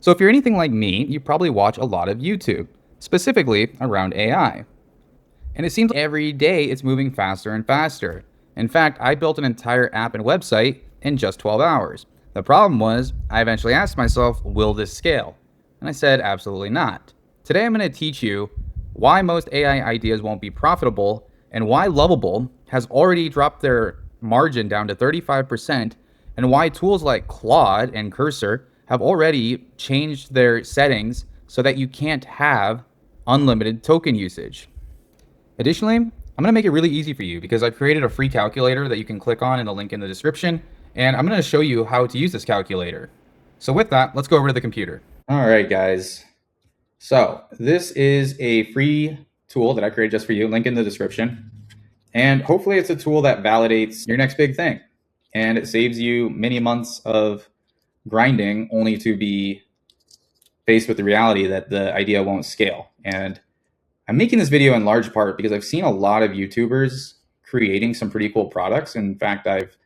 So if you're anything like me, you probably watch a lot of YouTube, specifically around AI. And it seems every day it's moving faster and faster. In fact, I built an entire app and website in just 12 hours. The problem was, I eventually asked myself, will this scale? And I said, absolutely not. Today I'm going to teach you why most AI ideas won't be profitable and why Lovable has already dropped their margin down to 35% and why tools like Claude and Cursor have already changed their settings so that you can't have unlimited token usage. Additionally, I'm going to make it really easy for you because I've created a free calculator that you can click on in the link in the description, and I'm going to show you how to use this calculator. So with that, let's go over to the computer. All right, guys. So this is a free tool that I created just for you, link in the description. And hopefully it's a tool that validates your next big thing. And it saves you many months of grinding only to be faced with the reality that the idea won't scale. And I'm making this video in large part because I've seen a lot of YouTubers creating some pretty cool products. In fact, I've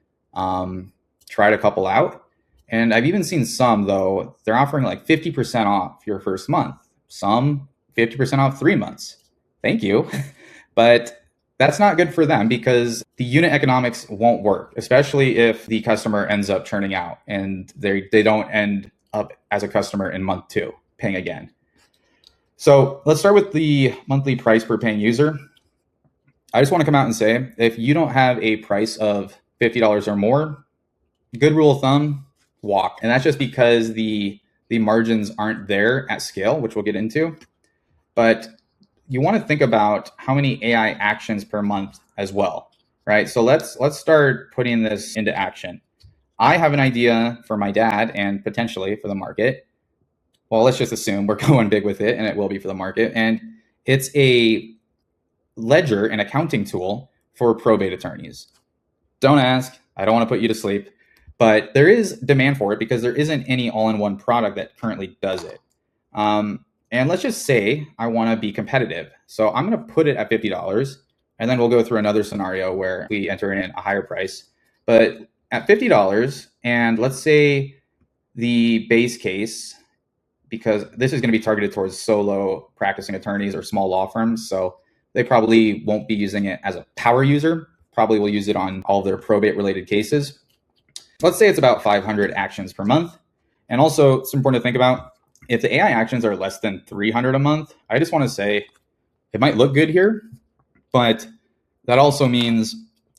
tried a couple out, and I've even seen some, though, they're offering like 50% off your first month, some 50% off 3 months. Thank you. But that's not good for them because the unit economics won't work, especially if the customer ends up churning out and they don't end up as a customer in month 2 paying again. So let's start with the monthly price per paying user. I just want to come out and say, if you don't have a price of $50 or more, good rule of thumb, walk. And that's just because the margins aren't there at scale, which we'll get into. But you want to think about how many AI actions per month as well, right? So let's start putting this into action. I have an idea for my dad and potentially for the market. Well, let's just assume we're going big with it and it will be for the market. And it's a ledger and accounting tool for probate attorneys. Don't ask, I don't want to put you to sleep, but there is demand for it because there isn't any all-in-one product that currently does it. And let's just say I want to be competitive. So I'm going to put it at $50 and then we'll go through another scenario where we enter in a higher price. But at $50, and let's say the base case, because this is going to be targeted towards solo practicing attorneys or small law firms. So they probably won't be using it as a power user, probably will use it on all of their probate related cases. Let's say it's about 500 actions per month. And also it's important to think about, if the AI actions are less than 300 a month, I just want to say it might look good here, but that also means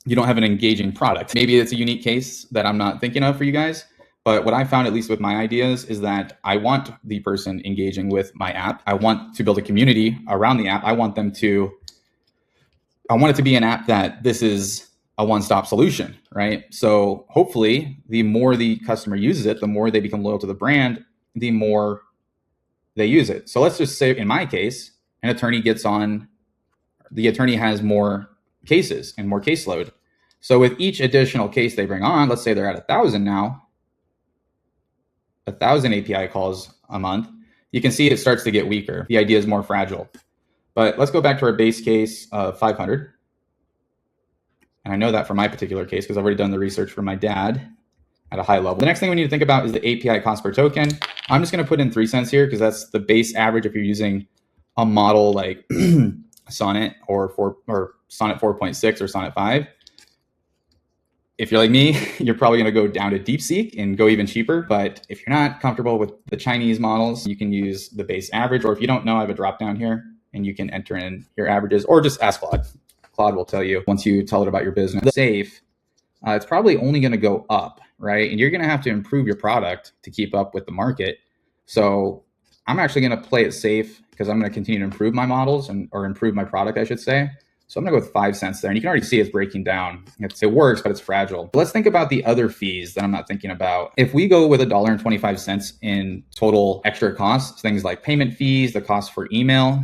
you don't have an engaging product. Maybe it's a unique case that I'm not thinking of for you guys. But what I found, at least with my ideas, is that I want the person engaging with my app. I want to build a community around the app. I want it to be an app that this is a one-stop solution, right? So hopefully the more the customer uses it, the more they become loyal to the brand, the more they use it. So let's just say in my case, an attorney the attorney has more cases and more caseload. So with each additional case they bring on, let's say they're at 1,000 now, 1,000 API calls a month, you can see it starts to get weaker. The idea is more fragile. But let's go back to our base case of 500. And I know that for my particular case because I've already done the research for my dad at a high level. The next thing we need to think about is the API cost per token. I'm just going to put in 3 cents here because that's the base average if you're using a model like Sonnet or Sonnet 4.6 or Sonnet 5. If you're like me, you're probably going to go down to DeepSeek and go even cheaper. But if you're not comfortable with the Chinese models, you can use the base average. Or if you don't know, I have a drop down here and you can enter in your averages or just ask Claude. Claude will tell you once you tell it about your business. Safe, it's probably only going to go up, right? And you're going to have to improve your product to keep up with the market. So I'm actually going to play it safe because I'm going to continue to improve my models or improve my product, I should say. So I'm going to go with 5 cents there. And you can already see it's breaking down. It works, but it's fragile. Let's think about the other fees that I'm not thinking about. If we go with $1.25 in total extra costs, things like payment fees, the cost for email.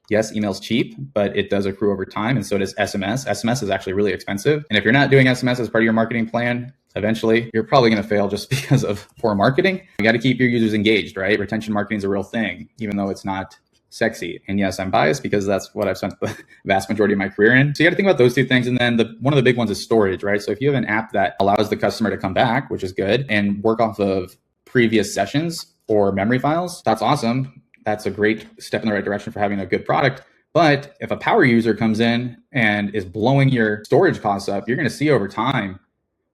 Yes, email's cheap, but it does accrue over time. And so does SMS. SMS is actually really expensive. And if you're not doing SMS as part of your marketing plan, eventually you're probably going to fail just because of poor marketing. You got to keep your users engaged, right? Retention marketing is a real thing, even though it's not sexy. And yes, I'm biased because that's what I've spent the vast majority of my career in. So you got to think about those 2 things. And then one of the big ones is storage, right? So if you have an app that allows the customer to come back, which is good, and work off of previous sessions, or memory files, that's awesome. That's a great step in the right direction for having a good product. But if a power user comes in and is blowing your storage costs up, you're going to see over time,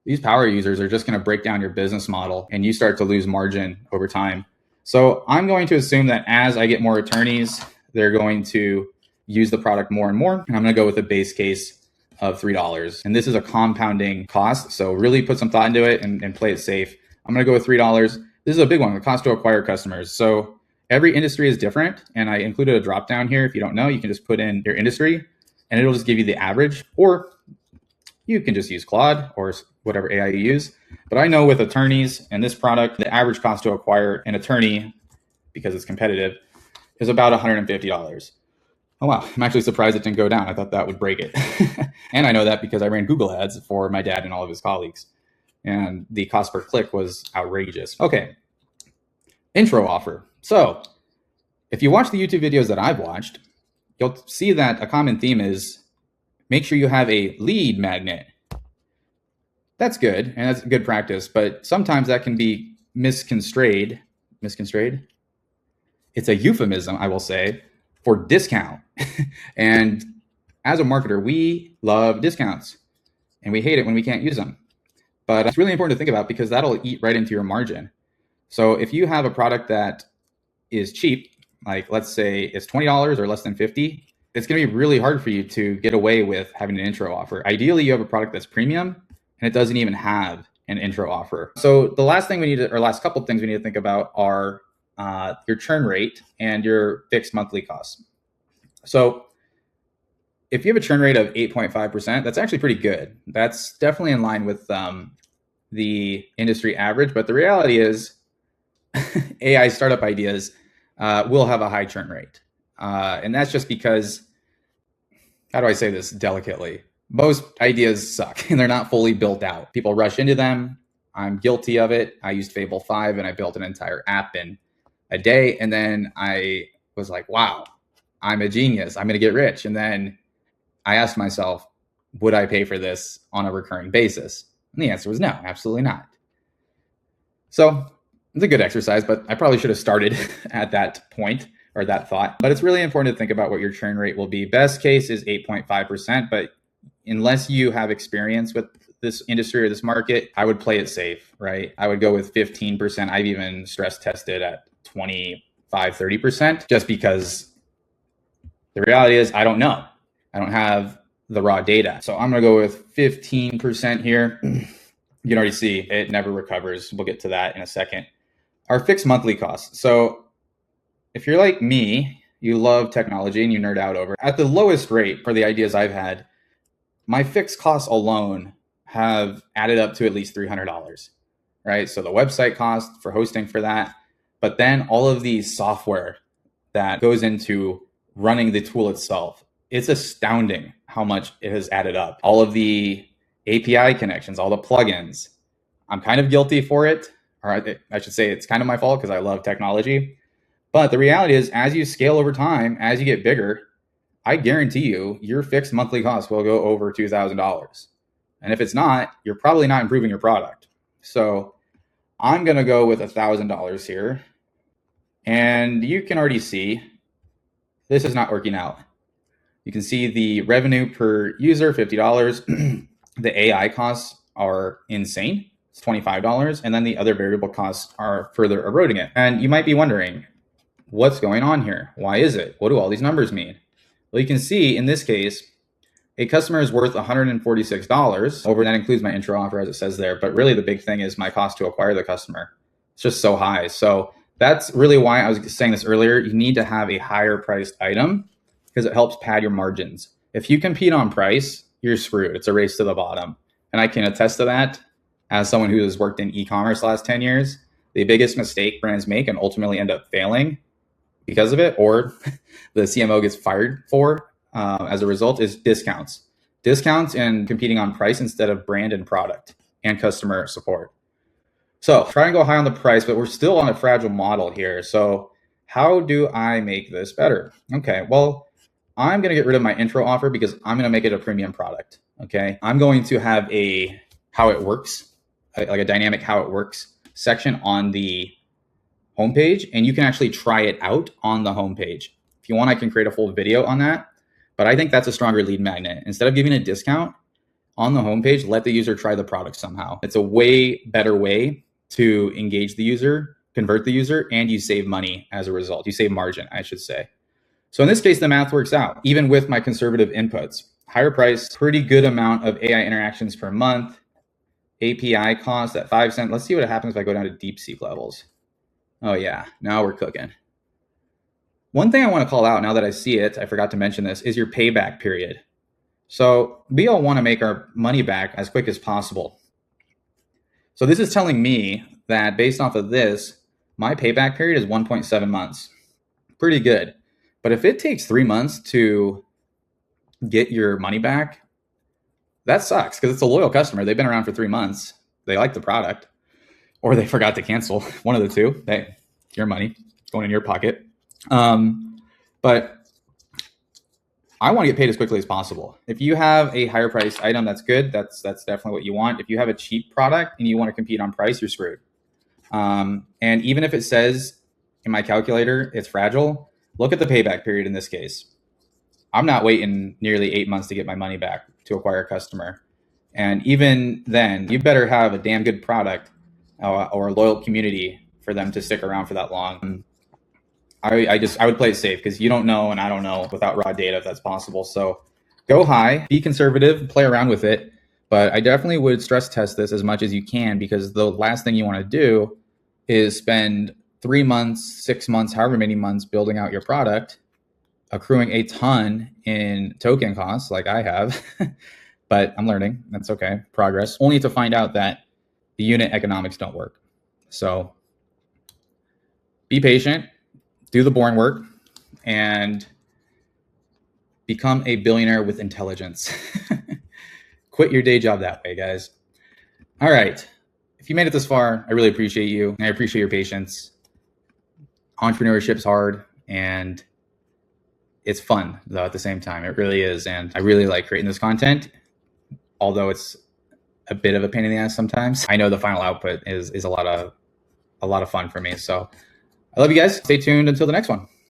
these power users are just going to break down your business model and you start to lose margin over time. So I'm going to assume that as I get more attorneys, they're going to use the product more and more. And I'm going to go with a base case of $3. And this is a compounding cost. So really put some thought into it and play it safe. I'm going to go with $3. This is a big one, the cost to acquire customers. So every industry is different. And I included a drop down here. If you don't know, you can just put in your industry and it'll just give you the average, or you can just use Claude or whatever AI you use. But I know with attorneys and this product, the average cost to acquire an attorney, because it's competitive, is about $150. Oh, wow. I'm actually surprised it didn't go down. I thought that would break it. And I know that because I ran Google ads for my dad and all of his colleagues. And the cost per click was outrageous. Okay. Intro offer. So if you watch the YouTube videos that I've watched, you'll see that a common theme is make sure you have a lead magnet. That's good, and that's good practice, but sometimes that can be misconstrued. Misconstrued? It's a euphemism, I will say, for discount. And as a marketer, we love discounts, and we hate it when we can't use them. But it's really important to think about because that'll eat right into your margin. So if you have a product that is cheap, like let's say it's $20 or less than $50, it's going to be really hard for you to get away with having an intro offer. Ideally, you have a product that's premium and it doesn't even have an intro offer. So the last thing we need to, or last couple of things we need to think about are your churn rate and your fixed monthly costs. So if you have a churn rate of 8.5%, that's actually pretty good. That's definitely in line with the industry average. But the reality is AI startup ideas will have a high churn rate. And that's just because, how do I say this delicately? Most ideas suck and they're not fully built out. People rush into them. I'm guilty of it. I used Fable 5 and I built an entire app in a day. And then I was like, wow, I'm a genius. I'm going to get rich. And then I asked myself, would I pay for this on a recurring basis? And the answer was no, absolutely not. So it's a good exercise, but I probably should have started at that point or that thought. But it's really important to think about what your churn rate will be. Best case is 8.5%, but unless you have experience with this industry or this market, I would play it safe, right? I would go with 15%. I've even stress tested at 25, 30%, just because the reality is I don't know. I don't have the raw data. So I'm going to go with 15% here. You can already see it never recovers. We'll get to that in a second. Our fixed monthly costs. So if you're like me, you love technology and you nerd out over it. At the lowest rate for the ideas I've had, my fixed costs alone have added up to at least $300, right? So the website cost for hosting for that, but then all of the software that goes into running the tool itself, it's astounding how much it has added up. All of the API connections, all the plugins. I'm kind of guilty for it, or I should say it's kind of my fault because I love technology. But the reality is, as you scale over time, as you get bigger, I guarantee you, your fixed monthly cost will go over $2,000. And if it's not, you're probably not improving your product. So I'm going to go with $1,000 here. And you can already see this is not working out. You can see the revenue per user, $50. The AI costs are insane. It's $25. And then the other variable costs are further eroding it. And you might be wondering, what's going on here? Why is it? What do all these numbers mean? Well, you can see in this case, a customer is worth $146 over. That includes my intro offer as it says there. But really the big thing is my cost to acquire the customer. It's just so high. So that's really why I was saying this earlier. You need to have a higher priced item because it helps pad your margins. If you compete on price, you're screwed. It's a race to the bottom. And I can attest to that as someone who has worked in e-commerce the last 10 years. The biggest mistake brands make and ultimately end up failing because of it, or the CMO gets fired for as a result, is discounts. Discounts and competing on price instead of brand and product and customer support. So try and go high on the price, but we're still on a fragile model here. So how do I make this better? Okay, well, I'm going to get rid of my intro offer because I'm going to make it a premium product. Okay, I'm going to have a how it works, like a dynamic how it works section on the homepage, and you can actually try it out on the homepage. If you want, I can create a full video on that, but I think that's a stronger lead magnet. Instead of giving a discount on the homepage, let the user try the product somehow. It's a way better way to engage the user, convert the user, and you save money as a result. You save margin, I should say. So in this case, the math works out, even with my conservative inputs. Higher price, pretty good amount of AI interactions per month, API cost at 5 cents. Let's see what happens if I go down to DeepSeek levels. Oh yeah, now we're cooking. One thing I want to call out now that I see it, I forgot to mention this, is your payback period. So we all want to make our money back as quick as possible. So this is telling me that based off of this, my payback period is 1.7 months. Pretty good. But if it takes 3 months to get your money back, that sucks because it's a loyal customer. They've been around for 3 months. They like the product, or they forgot to cancel. One of the two. Hey, your money going in your pocket. But I want to get paid as quickly as possible. If you have a higher priced item, that's good. That's definitely what you want. If you have a cheap product and you want to compete on price, you're screwed. And even if it says in my calculator it's fragile, look at the payback period in this case. I'm not waiting nearly 8 months to get my money back to acquire a customer. And even then, you better have a damn good product or a loyal community for them to stick around for that long. I would play it safe because you don't know and I don't know without raw data if that's possible. So go high, be conservative, play around with it. But I definitely would stress test this as much as you can, because the last thing you want to do is spend 3 months, 6 months, however many months building out your product, accruing a ton in token costs like I have. But I'm learning. That's okay. Progress. Only to find out that the unit economics don't work. So be patient. Do the boring work and become a billionaire with intelligence. Quit your day job that way, guys. All right. If you made it this far, I really appreciate you. I appreciate your patience. Entrepreneurship's hard and it's fun, though, at the same time. It really is. And I really like creating this content, although it's a bit of a pain in the ass sometimes. I know the final output is a lot of fun for me. So I love you guys. Stay tuned until the next one.